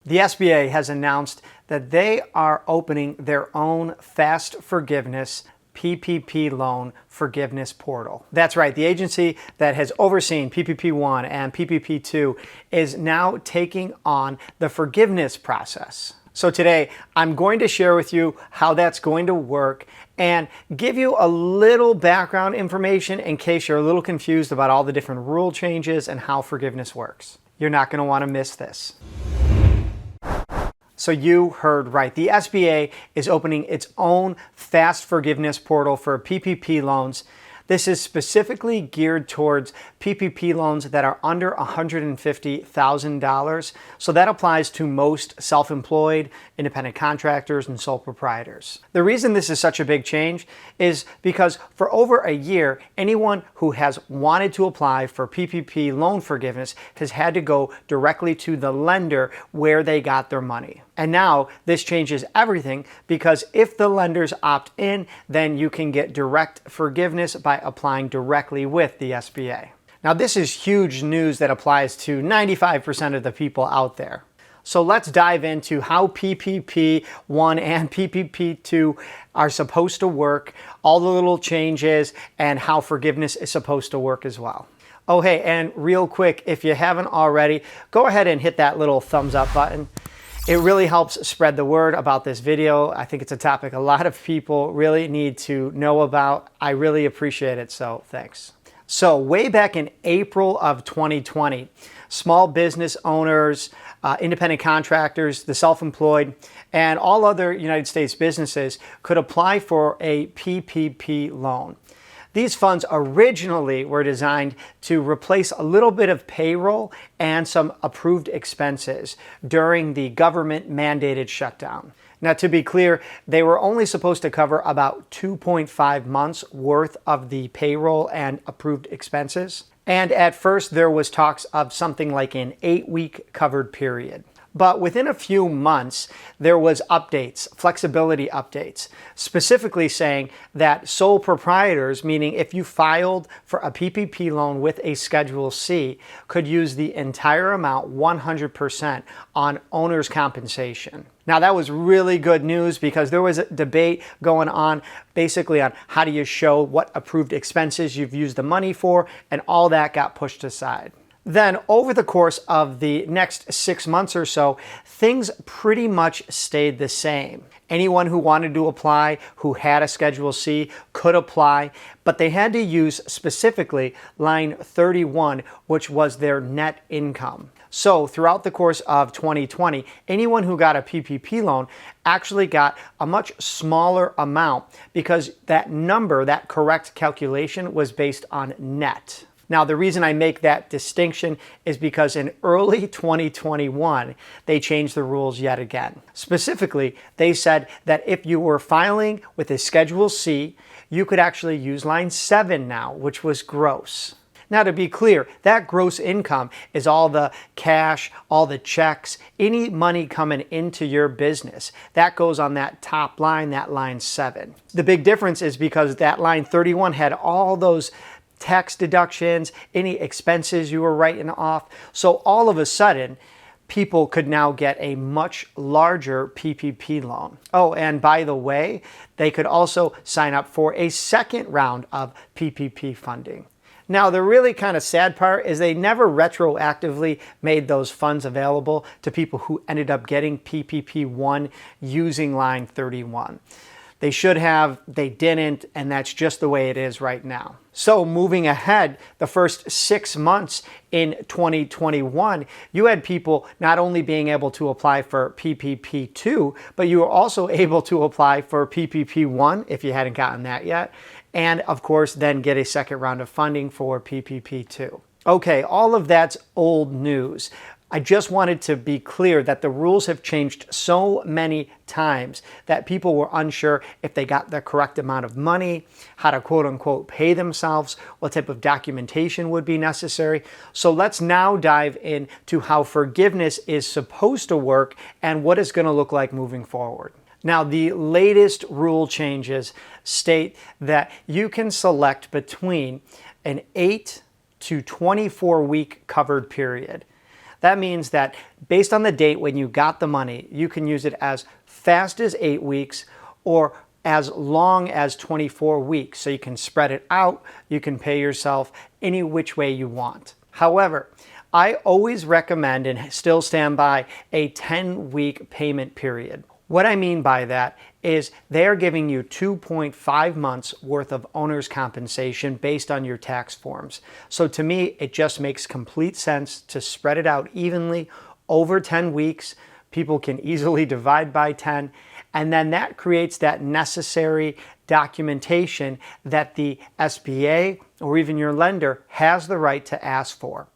The SBA has announced that they are opening their own fast forgiveness PPP Loan Forgiveness Portal. That's right, the agency that has overseen PPP 1 and PPP 2 is now taking on the forgiveness process. So today, I'm going to share with you how that's going to work and give you a little background information in case you're a little confused about all the different rule changes and how forgiveness works. You're not going to want to miss this. So you heard right. The SBA is opening its own fast forgiveness portal for PPP loans. This is specifically geared towards PPP loans that are under $150,000. So that applies to most self-employed, independent contractors, and sole proprietors. The reason this is such a big change is because for over a year, anyone who has wanted to apply for PPP loan forgiveness has had to go directly to the lender where they got their money. And now this changes everything because if the lenders opt in, then you can get direct forgiveness by applying directly with the SBA. Now this is huge news that applies to 95% of the people out there. So let's dive into how PPP 1 and PPP 2 are supposed to work, all the little changes, and how forgiveness is supposed to work as well. Oh hey, and real quick, if you haven't already, go ahead and hit that little thumbs up button. It really helps spread the word about this video. I think it's a topic a lot of people really need to know about. I really appreciate it, so thanks. So way back in April of 2020, small business owners, independent contractors, the self-employed, and all other United States businesses could apply for a PPP loan. These funds originally were designed to replace a little bit of payroll and some approved expenses during the government mandated shutdown. Now, to be clear, they were only supposed to cover about 2.5 months worth of the payroll and approved expenses. And at first, there was talks of something like an 8-week covered period. But within a few months, there was updates, flexibility updates, specifically saying that sole proprietors, meaning if you filed for a PPP loan with a Schedule C, could use the entire amount 100% on owner's compensation. Now that was really good news because there was a debate going on basically on how do you show what approved expenses you've used the money for, and all that got pushed aside. Then over the course of the next 6 months or so, things pretty much stayed the same. Anyone who wanted to apply, who had a Schedule C, could apply, but they had to use specifically line 31, which was their net income. So throughout the course of 2020, anyone who got a PPP loan actually got a much smaller amount because that number, that correct calculation, was based on net. Now, the reason I make that distinction is because in early 2021, they changed the rules yet again. Specifically, they said that if you were filing with a Schedule C, you could actually use line 7 now, which was gross. Now, to be clear, that gross income is all the cash, all the checks, any money coming into your business. That goes on that top line, that line 7. The big difference is because that line 31 had all those tax deductions, any expenses you were writing off. So all of a sudden, people could now get a much larger PPP loan. Oh, and by the way, they could also sign up for a second round of PPP funding. Now, the really kind of sad part is they never retroactively made those funds available to people who ended up getting PPP 1 using line 31. They should have, they didn't, and that's just the way it is right now. So moving ahead, the first 6 months in 2021, you had people not only being able to apply for PPP 2, but you were also able to apply for PPP 1 if you hadn't gotten that yet, and of course then get a second round of funding for PPP 2. Okay, all of that's old news. I just wanted to be clear that the rules have changed so many times that people were unsure if they got the correct amount of money, how to quote unquote pay themselves, what type of documentation would be necessary. So let's now dive into how forgiveness is supposed to work and what it's going to look like moving forward. Now, the latest rule changes state that you can select between an 8 to 24 week covered period. That means that based on the date when you got the money, you can use it as fast as 8 weeks or as long as 24 weeks. So you can spread it out. You can pay yourself any which way you want. However, I always recommend and still stand by a 10-week payment period. What I mean by that is they're giving you 2.5 months worth of owner's compensation based on your tax forms. So to me, it just makes complete sense to spread it out evenly over 10 weeks. People can easily divide by 10, and then that creates that necessary documentation that the SBA or even your lender has the right to ask for.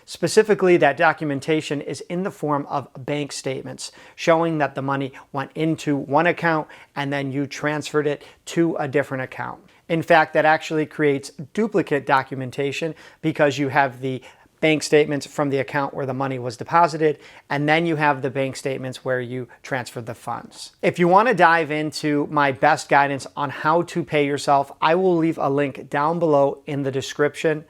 Specifically, that documentation is in the form of bank statements showing that the money went into one account and then you transferred it to a different account. In fact, that actually creates duplicate documentation because you have the bank statements from the account where the money was deposited, and then you have the bank statements where you transferred the funds. If you want to dive into my best guidance on how to pay yourself, I will leave a link down below in the description.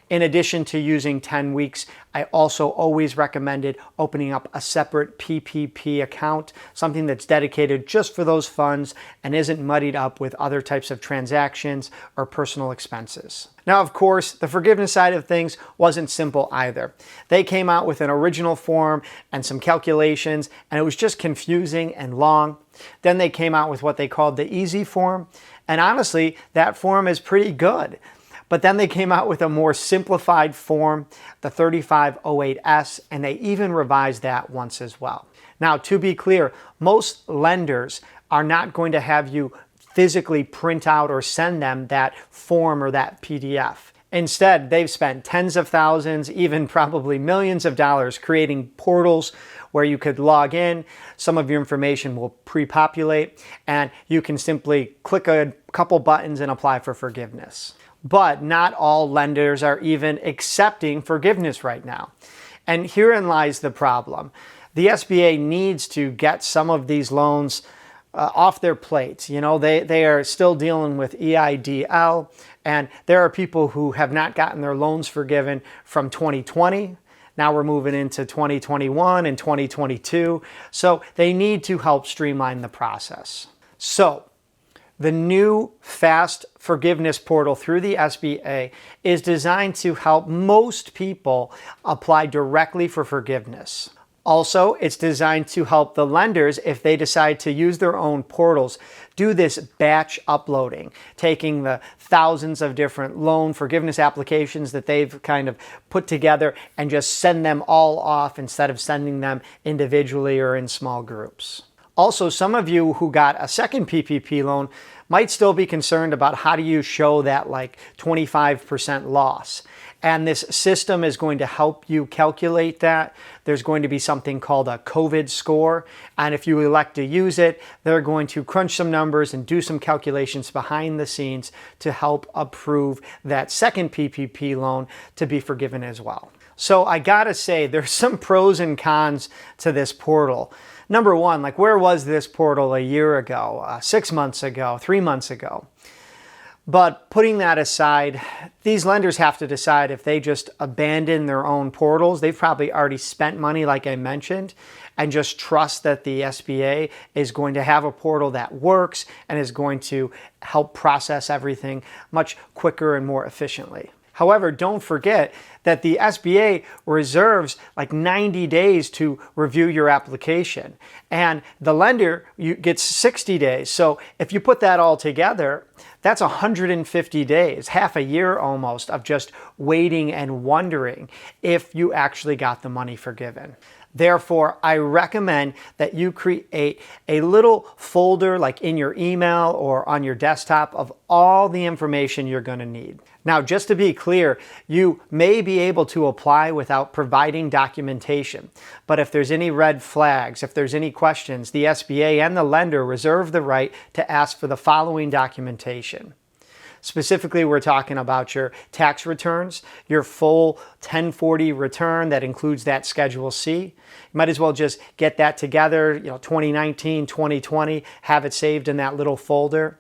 In addition to using 10 weeks, I also always recommended opening up a separate PPP account, something that's dedicated just for those funds and isn't muddied up with other types of transactions or personal expenses. Now, of course, the forgiveness side of things wasn't simple either. They came out with an original form and some calculations, and it was just confusing and long. Then they came out with what they called the easy form, and honestly, that form is pretty good. But then they came out with a more simplified form, the 3508S, and they even revised that once as well. Now, to be clear, most lenders are not going to have you physically print out or send them that form or that PDF. Instead, they've spent tens of thousands, even probably millions of dollars creating portals where you could log in. Some of your information will pre-populate, and you can simply click a couple buttons and apply for forgiveness. But not all lenders are even accepting forgiveness right now. And herein lies the problem. The SBA needs to get some of these loans off their plates. You know, they are still dealing with EIDL, and there are people who have not gotten their loans forgiven from 2020. Now we're moving into 2021 and 2022. So they need to help streamline the process. So the new fast forgiveness portal through the SBA is designed to help most people apply directly for forgiveness. Also, it's designed to help the lenders, if they decide to use their own portals, do this batch uploading, taking the thousands of different loan forgiveness applications that they've kind of put together and just send them all off instead of sending them individually or in small groups. Also, some of you who got a second PPP loan might still be concerned about how do you show that like 25% loss. And this system is going to help you calculate that. There's going to be something called a COVID score. And if you elect to use it, they're going to crunch some numbers and do some calculations behind the scenes to help approve that second PPP loan to be forgiven as well. So I gotta say, there's some pros and cons to this portal. Number one, like where was this portal a year ago, 6 months ago, 3 months ago? But putting that aside, these lenders have to decide if they just abandon their own portals. They've probably already spent money, like I mentioned, and just trust that the SBA is going to have a portal that works and is going to help process everything much quicker and more efficiently. However, don't forget that the SBA reserves like 90 days to review your application, and the lender gets 60 days. So if you put that all together, that's 150 days, half a year almost, of just waiting and wondering if you actually got the money forgiven. Therefore, I recommend that you create a little folder like in your email or on your desktop of all the information you're going to need. Now, just to be clear, you may be able to apply without providing documentation. But if there's any red flags, if there's any questions, the SBA and the lender reserve the right to ask for the following documentation. Specifically, we're talking about your tax returns, your full 1040 return that includes that Schedule C. You might as well just get that together, 2019, 2020, have it saved in that little folder.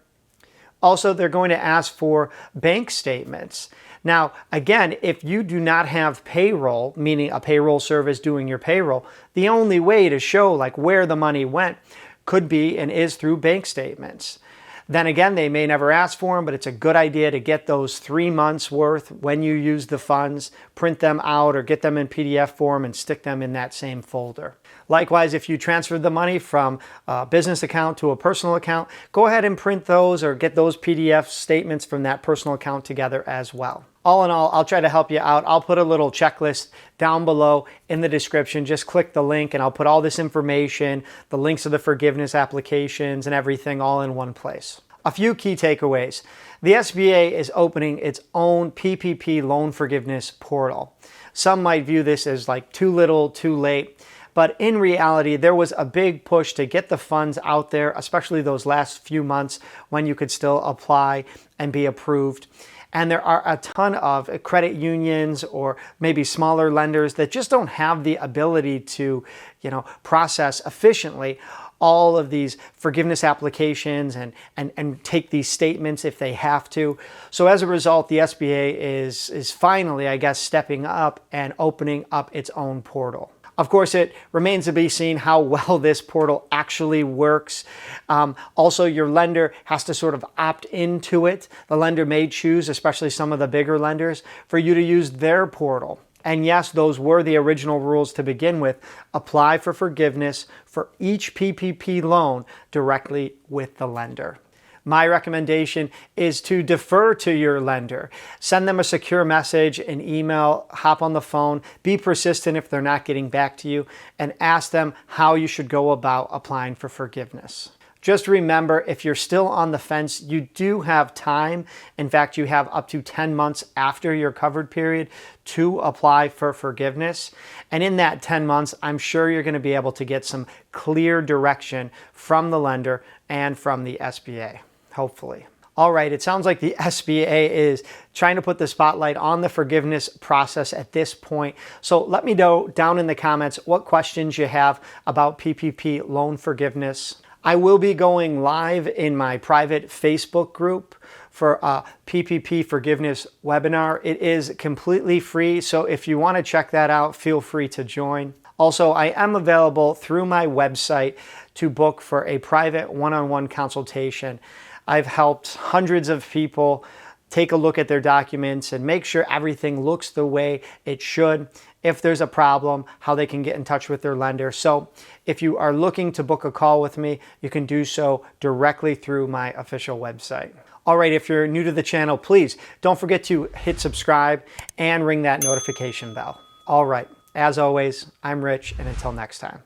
Also, they're going to ask for bank statements. Now, again, if you do not have payroll, meaning a payroll service doing your payroll, the only way to show like where the money went could be and is through bank statements. Then again, they may never ask for them, but it's a good idea to get those 3 months worth when you use the funds, print them out or get them in PDF form and stick them in that same folder. Likewise, if you transferred the money from a business account to a personal account, go ahead and print those or get those PDF statements from that personal account together as well. All in all, I'll try to help you out. I'll put a little checklist down below in the description. Just click the link and I'll put all this information, the links to the forgiveness applications and everything all in one place. A few key takeaways. The SBA is opening its own PPP Loan Forgiveness Portal. Some might view this as like too little, too late. But in reality, there was a big push to get the funds out there, especially those last few months when you could still apply and be approved. And there are a ton of credit unions or maybe smaller lenders that just don't have the ability to, process efficiently all of these forgiveness applications and take these statements if they have to. So as a result, the SBA is finally, I guess, stepping up and opening up its own portal. Of course, it remains to be seen how well this portal actually works. Also, your lender has to sort of opt into it. The lender may choose, especially some of the bigger lenders, for you to use their portal. And yes, those were the original rules to begin with. Apply for forgiveness for each PPP loan directly with the lender. My recommendation is to defer to your lender. Send them a secure message, an email, hop on the phone, be persistent if they're not getting back to you, and ask them how you should go about applying for forgiveness. Just remember, if you're still on the fence, you do have time. In fact, you have up to 10 months after your covered period to apply for forgiveness. And in that 10 months, I'm sure you're going to be able to get some clear direction from the lender and from the SBA. Hopefully. All right, it sounds like the SBA is trying to put the spotlight on the forgiveness process at this point. So let me know down in the comments what questions you have about PPP loan forgiveness. I will be going live in my private Facebook group for a PPP Forgiveness webinar. It is completely free, so if you want to check that out, feel free to join. Also, I am available through my website to book for a private one-on-one consultation. I've helped hundreds of people take a look at their documents and make sure everything looks the way it should. If there's a problem, how they can get in touch with their lender. So if you are looking to book a call with me, you can do so directly through my official website. All right, if you're new to the channel, please don't forget to hit subscribe and ring that notification bell. All right, as always, I'm Rich, and until next time.